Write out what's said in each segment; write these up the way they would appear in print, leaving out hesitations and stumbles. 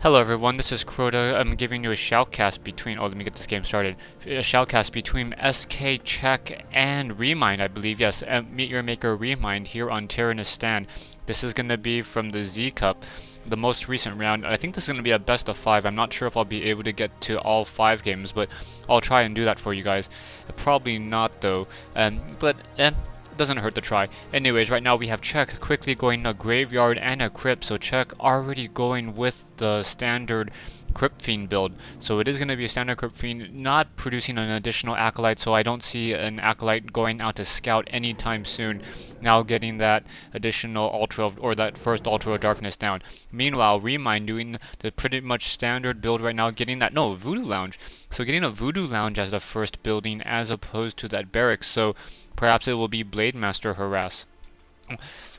Hello everyone, this is Crota. I'm giving you a shoutcast between, let me get this game started. A shoutcast between SK Check and Remind, I believe. Yes, Meet Your Maker Remind here on Terenas stand. This is going to be from the ZCup, the most recent round. I think this is going to be a best of 5. I'm not sure if I'll be able to get to all 5 games, but I'll try and do that for you guys. Probably not though, doesn't hurt to try. Anyways, right now we have Check quickly going a graveyard and a crypt, so Check already going with the standard Crypt Fiend build. So it is going to be a standard Crypt Fiend, not producing an additional Acolyte, so I don't see an Acolyte going out to scout anytime soon. Now getting that additional Ultra, or that first Ultra of Darkness down. Meanwhile, Remind doing the pretty much standard build right now, getting that, no, Voodoo Lounge. So getting a Voodoo Lounge as the first building as opposed to that Barracks, so perhaps it will be Blade Master Harass.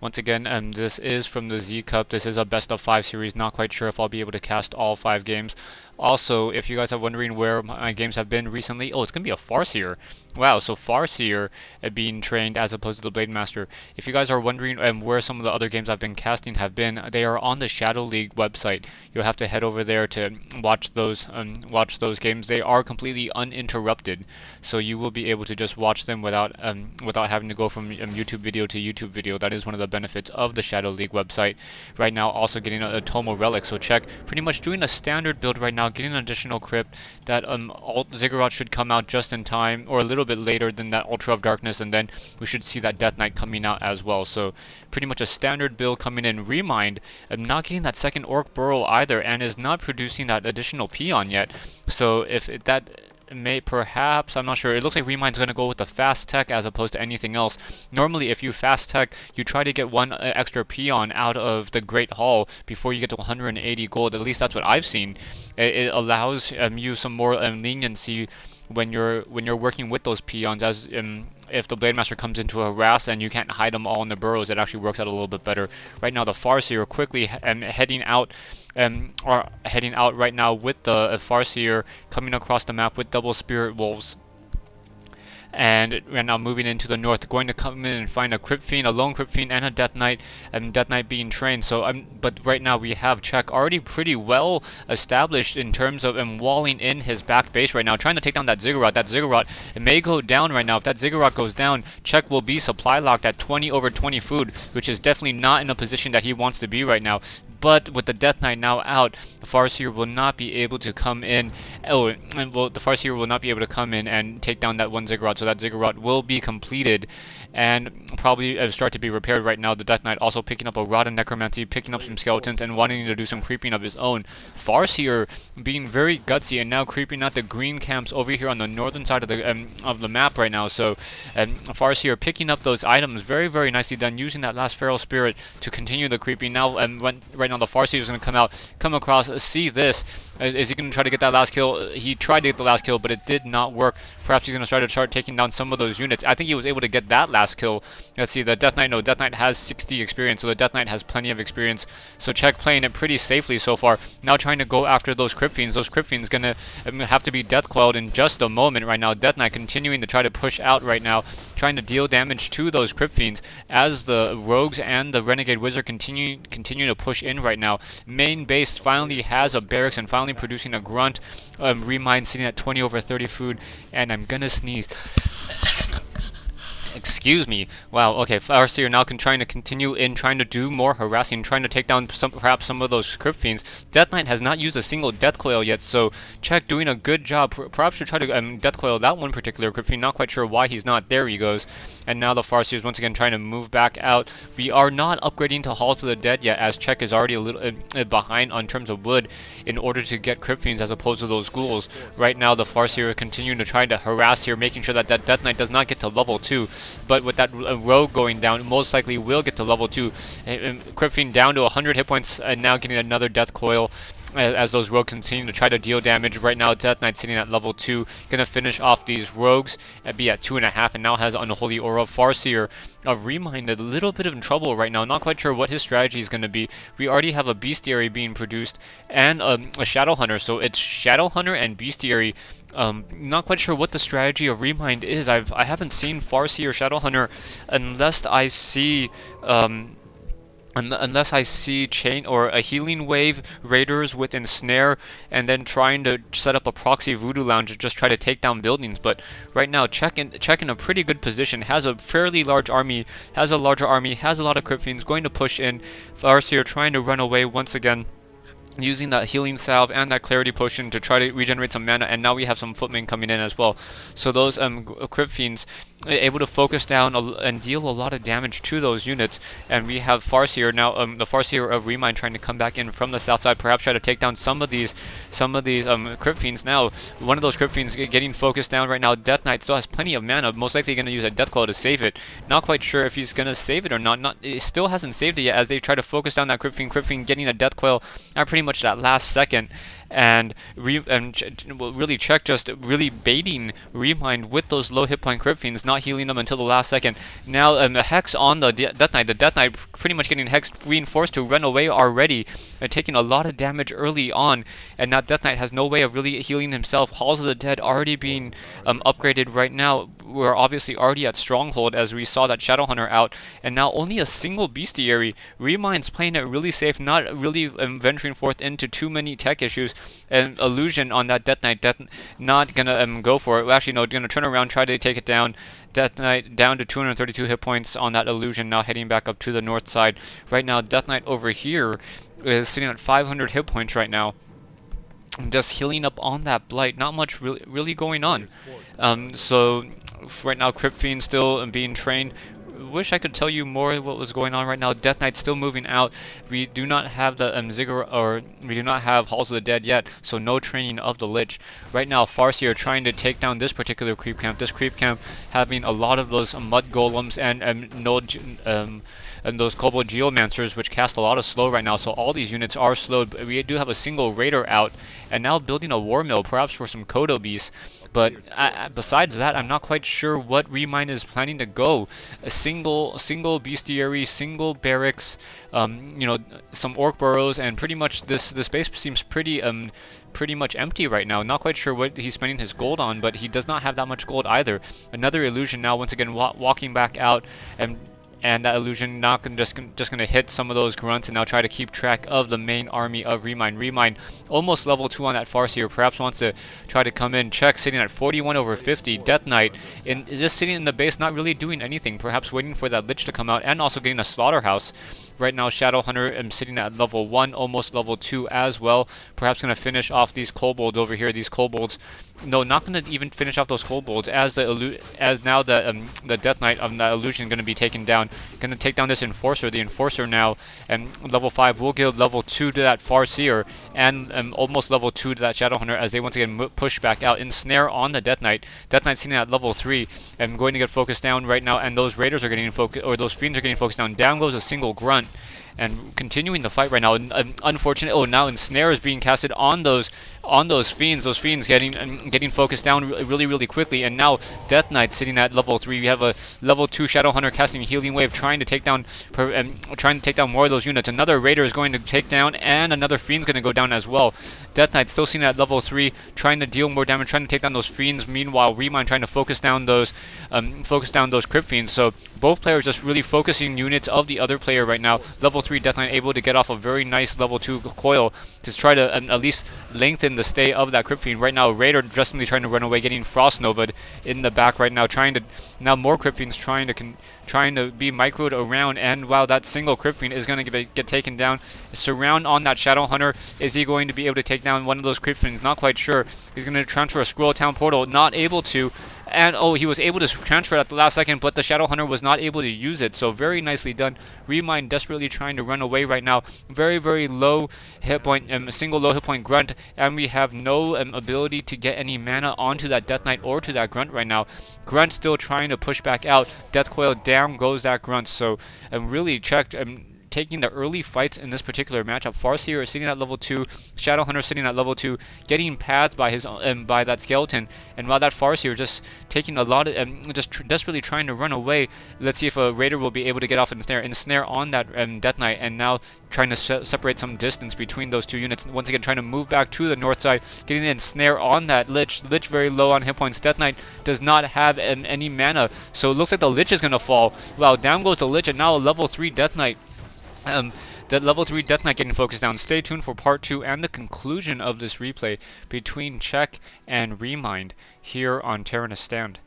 Once again, this is from the ZCup. This is a best of 5 series. Not quite sure if I'll be able to cast all 5 games. Also, if you guys are wondering where my games have been recently, it's going to be a Farseer. Wow, so Farseer being trained as opposed to the Blade Master. If you guys are wondering where some of the other games I've been casting have been, they are on the Shadow League website. You'll have to head over there to watch those games. They are completely uninterrupted, so you will be able to just watch them without having to go from YouTube video to YouTube video. That is one of the benefits of the Shadow League website. Right now, also getting a Tomo Relic. So Check pretty much doing a standard build right now, getting an additional crypt. That Ziggurat should come out just in time, or a little bit later than that Ultra of Darkness, and then we should see that Death Knight coming out as well. So pretty much a standard build coming in. Remind, not getting that second Orc Burrow either, and is not producing that additional Peon yet. So if that may perhaps, I'm not sure. It looks like Remind's going to go with the fast tech as opposed to anything else. Normally, if you fast tech, you try to get one extra peon out of the Great Hall before you get to 180 gold. At least that's what I've seen. It allows you some more leniency when you're working with those peons, as if the Blade Master comes into a harass and you can't hide them all in the burrows, it actually works out a little bit better. Right now, the Farseer quickly heading out right now with the Farseer coming across the map with double Spirit Wolves. And we're now moving into the north, going to come in and find a Crypt Fiend, a lone Crypt Fiend, and a Death Knight, and Death Knight being trained. So, but right now we have Check already pretty well established in terms of walling in his back base right now, trying to take down that Ziggurat. That Ziggurat, it may go down right now. If that Ziggurat goes down, Check will be supply locked at 20 over 20 food, which is definitely not in a position that he wants to be right now. But with the Death Knight now out, the Farseer will not be able to come in. The Farseer will not be able to come in and take down that one Ziggurat. So that Ziggurat will be completed and probably start to be repaired right now. The Death Knight also picking up a Rod of Necromancy, picking up some skeletons, and wanting to do some creeping of his own. Farseer being very gutsy and now creeping out the green camps over here on the northern side of the map right now. So Farseer picking up those items very, very nicely done, using that last Feral Spirit to continue the creeping. Now, right now the Farseer is going to come across, see this. Is he going to try to get that last kill? He tried to get the last kill, but it did not work. Perhaps he's going to try to start taking down some of those units. I think he was able to get that last kill. Let's see, the Death Knight, no, Death Knight has 60 experience, so the Death Knight has plenty of experience. So Check playing it pretty safely so far. Now trying to go after those Crypt Fiends. Those Crypt Fiends going to have to be death coiled in just a moment right now. Death Knight continuing to try to push out right now, trying to deal damage to those Crypt Fiends as the Rogues and the Renegade Wizard continue to push in right now. Main base finally has a barracks and finally producing a grunt. Remind sitting at 20 over 30 food, and I'm gonna sneeze. Excuse me. Wow, okay, Farseer now trying to continue in, trying to do more harassing, trying to take down perhaps some of those Crypt Fiends. Death Knight has not used a single Death Coil yet, so Check doing a good job. Perhaps should try to Death Coil that one particular Crypt Fiend. Not quite sure why he's not. There he goes. And now the Farseer is once again trying to move back out. We are not upgrading to Halls of the Dead yet, as Check is already a little behind on terms of wood in order to get Crypt Fiends as opposed to those ghouls. Right now the Farseer continuing to try to harass here, making sure that Death Knight does not get to level 2. But with that Rogue going down, most likely will get to level 2. Crypt Fiend down to 100 hit points, and now getting another Death Coil as those Rogues continue to try to deal damage. Right now, Death Knight sitting at level 2, going to finish off these Rogues and be at 2.5, and now has Unholy Aura. Farseer Remind a little bit of trouble right now. Not quite sure what his strategy is going to be. We already have a Bestiary being produced and a Shadow Hunter, so it's Shadow Hunter and Bestiary. Not quite sure what the strategy of Remind is. I haven't seen Farseer or Shadow Hunter unless I see Unless I see chain or a healing wave raiders with ensnare and then trying to set up a proxy voodoo lounge to just try to take down buildings. But right now, check in a pretty good position, has a fairly large army, has a larger army, has a lot of crit fiends, going to push in. Farseer trying to run away once again, using that healing salve and that clarity potion to try to regenerate some mana, and now we have some footmen coming in as well. So those crit fiends able to focus down and deal a lot of damage to those units, and we have Farseer now, the Farseer of Remind trying to come back in from the south side, perhaps try to take down some of these crit fiends. Now one of those crit fiends getting focused down right now. Death Knight still has plenty of mana, most likely going to use a Death Coil to save it. Not quite sure if he's going to save it or not. It still hasn't saved it yet as they try to focus down that crit fiend getting a Death Coil at pretty much that last second, and really check just really baiting Remind with those low hit point crit fiends, not healing them until the last second. Now a Hex on the Death Knight. The Death Knight pretty much getting Hex reinforced to run away already, and taking a lot of damage early on, and now Death Knight has no way of really healing himself. Halls of the Dead already being upgraded right now. We're obviously already at Stronghold as we saw that Shadowhunter out, and now only a single Bestiary. Remind's playing it really safe, not really venturing forth into too many tech issues, and Illusion on that Death Knight. Not gonna go for it. Well, actually, no, gonna turn around, try to take it down. Death Knight down to 232 hit points on that Illusion, now heading back up to the north side. Right now, Death Knight over here is sitting at 500 hit points right now, just healing up on that Blight. Not much really going on. So right now, Crypt Fiend still being trained. Wish I could tell you more what was going on right now. Death Knight still moving out. We do not have the Ziggurat, or we do not have Halls of the Dead yet, so no training of the Lich. Right now, Farseer trying to take down this particular creep camp. This creep camp having a lot of those mud golems and those Kobold Geomancers, which cast a lot of slow right now, so all these units are slowed. But we do have a single Raider out, and now building a War Mill, perhaps for some Kodo beasts. But besides that, I'm not quite sure what Remind is planning to go. A single bestiary, single barracks, you know, some orc burrows, and pretty much this base seems pretty much empty right now. Not quite sure what he's spending his gold on, but he does not have that much gold either. Another Illusion now once again walking back out, and that Illusion not just gonna hit some of those grunts and now try to keep track of the main army of Remind. Remind almost level 2 on that Farseer, perhaps wants to try to come in. Check sitting at 41 over 50. Death Knight is just sitting in the base, not really doing anything, perhaps waiting for that Lich to come out, and also getting a Slaughterhouse. Right now, Shadowhunter sitting at level 1, almost level 2 as well. Perhaps going to finish off these kobolds over here. These kobolds, no, not going to even finish off those kobolds. As now the Death Knight of the Illusion going to be taken down. Going to take down this Enforcer. The Enforcer now, level 5 will give level 2 to that Farseer, and almost level 2 to that Shadowhunter as they once again push back out. Ensnare on the Death Knight. Death Knight sitting at level 3 and going to get focused down right now, and those Raiders are getting focused, or those Fiends are getting focused down. Down goes a single Grunt. And continuing the fight right now. Unfortunate. Oh, now Ensnare is being casted on those Fiends. Those Fiends getting focused down really quickly. And now Death Knight sitting at level 3. We have a level 2 Shadowhunter casting Healing Wave, trying to take down more of those units. Another Raider is going to take down, and another Fiend's going to go down as well. Death Knight still sitting at level 3, trying to deal more damage, trying to take down those Fiends. Meanwhile, Remind trying to focus down those Crypt Fiends. So both players just really focusing units of the other player right now. Level 3 Death Knight able to get off a very nice level 2 coil to try to at least lengthen the stay of that Crypt Fiend. Right now, Raider just simply trying to run away, getting Frost Nova'd in the back right now, now more Crypt Fiends trying to be microed around, and while that single Crypt Fiend is going to get taken down. Surround on that Shadowhunter. Is he going to be able to take down one of those Crypt Fiends? Not quite sure. He's going to transfer a Scroll Town Portal, not able to. And oh, he was able to transfer at the last second, but the Shadowhunter was not able to use it. So very nicely done. Remind desperately trying to run away right now. Very low hit point, a single low hit point Grunt, and we have no ability to get any mana onto that Death Knight or to that Grunt right now. Grunt still trying to push back out. Death Coil down goes that Grunt. So really checked. Taking the early fights in this particular matchup. Farseer is sitting at level 2, Shadowhunter sitting at level 2, getting pathed by that skeleton, and while that Farseer just taking a lot of just desperately trying to run away. Let's see if a Raider will be able to get off Ensnare on that Death Knight, and now trying to separate some distance between those two units. Once again, trying to move back to the north side, getting an Ensnare on that Lich. Lich very low on hit points. Death Knight does not have any mana, so it looks like the Lich is gonna fall. Wow, down goes the Lich, and now a level 3 Death Knight. The level 3 Death Knight getting focused down. Stay tuned for part 2 and the conclusion of this replay between Check and Remind here on Terenas Stand.